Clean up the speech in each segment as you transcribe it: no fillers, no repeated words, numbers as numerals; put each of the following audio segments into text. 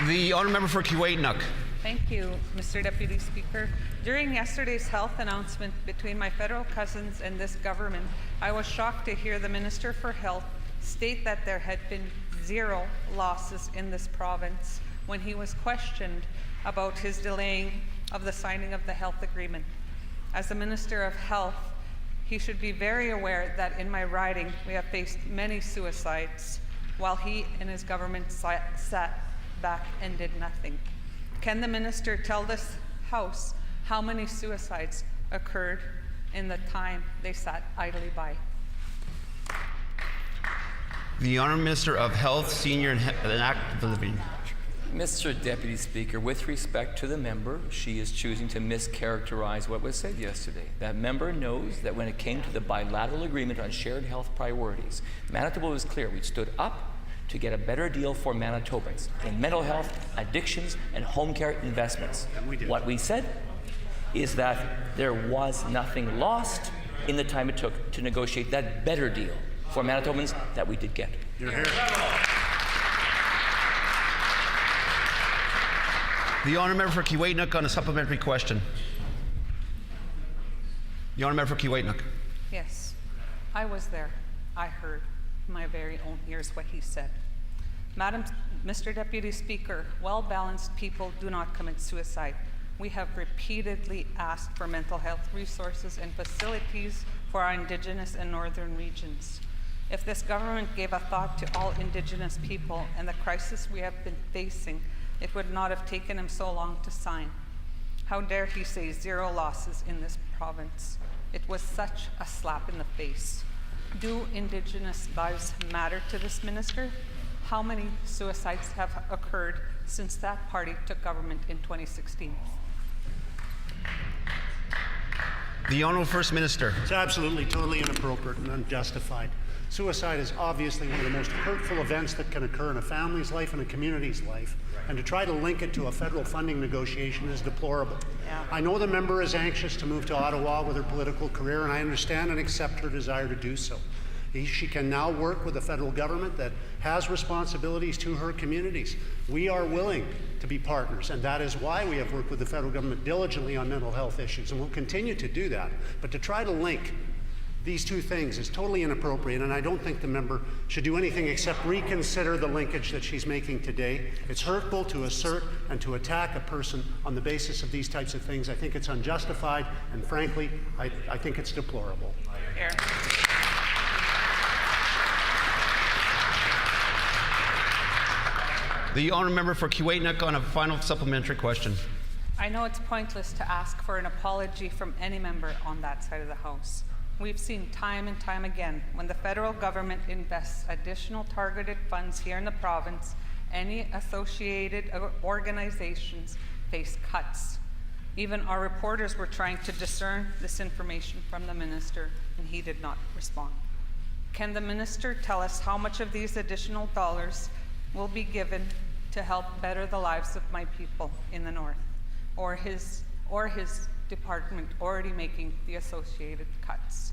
The honourable member for Kuwait-Nuck. Thank you, Mr. Deputy Speaker. During yesterday's health announcement between my federal cousins and this government, I was shocked to hear the Minister for Health state that there had been 0 losses in this province when he was questioned about his delaying of the signing of the health agreement. As the Minister of Health, he should be very aware that in my riding we have faced many suicides while he and his government sat back and did nothing. Can the Minister tell this House how many suicides occurred in the time they sat idly by? The Honourable Minister of Health, Senior and Active Living. Mr. Deputy Speaker, with respect to the member, she is choosing to mischaracterize what was said yesterday. That member knows that when it came to the bilateral agreement on shared health priorities, Manitoba was clear. We stood up to get a better deal for Manitobans in mental health, addictions, and home care investments. What we said is that there was nothing lost in the time it took to negotiate that better deal for Manitobans that we did get. You're here. The honourable member for Kuwait-Nuck on a supplementary question. The honourable member for Kuwait-Nuck. Yes, I was there. I heard my very own ears what he said. Mr. Deputy Speaker, well-balanced people do not commit suicide. We have repeatedly asked for mental health resources and facilities for our Indigenous and northern regions. If this government gave a thought to all Indigenous people and the crisis we have been facing, it would not have taken him so long to sign. How dare he say 0 losses in this province? It was such a slap in the face. Do Indigenous lives matter to this minister? How many suicides have occurred since that party took government in 2016? The Honourable First Minister. It's absolutely, totally inappropriate and unjustified. Suicide is obviously one of the most hurtful events that can occur in a family's life and a community's life. And to try to link it to a federal funding negotiation is deplorable. Yeah. I know the member is anxious to move to Ottawa with her political career, and I understand and accept her desire to do so. She can now work with a federal government that has responsibilities to her communities. We are willing to be partners, and that is why we have worked with the federal government diligently on mental health issues, and we'll continue to do that. But to try to link these two things is totally inappropriate, and I don't think the member should do anything except reconsider the linkage that she's making today. It's hurtful to assert and to attack a person on the basis of these types of things. I think it's unjustified, and frankly, I think it's deplorable. Here. The honourable member for Kuwait-Nuck on a final supplementary question. I know it's pointless to ask for an apology from any member on that side of the House. We've seen time and time again when the federal government invests additional targeted funds here in the province, any associated organizations face cuts. Even our reporters were trying to discern this information from the minister, and he did not respond. Can the minister tell us how much of these additional dollars will be given to help better the lives of my people in the north, or his department already making the associated cuts?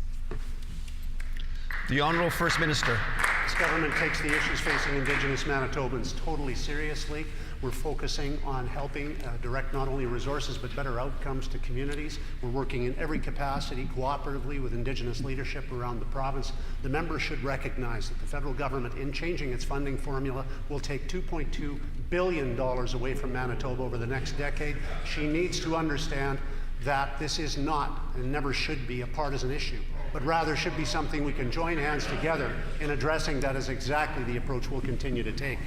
The Honourable First Minister. This government takes the issues facing Indigenous Manitobans totally seriously. We're focusing on helping direct not only resources but better outcomes to communities. We're working in every capacity cooperatively with Indigenous leadership around the province. The member should recognize that the federal government, in changing its funding formula, will take $2.2 billion away from Manitoba over the next decade. She needs to understand that this is not and never should be a partisan issue, but rather should be something we can join hands together in addressing. That is exactly the approach we'll continue to take.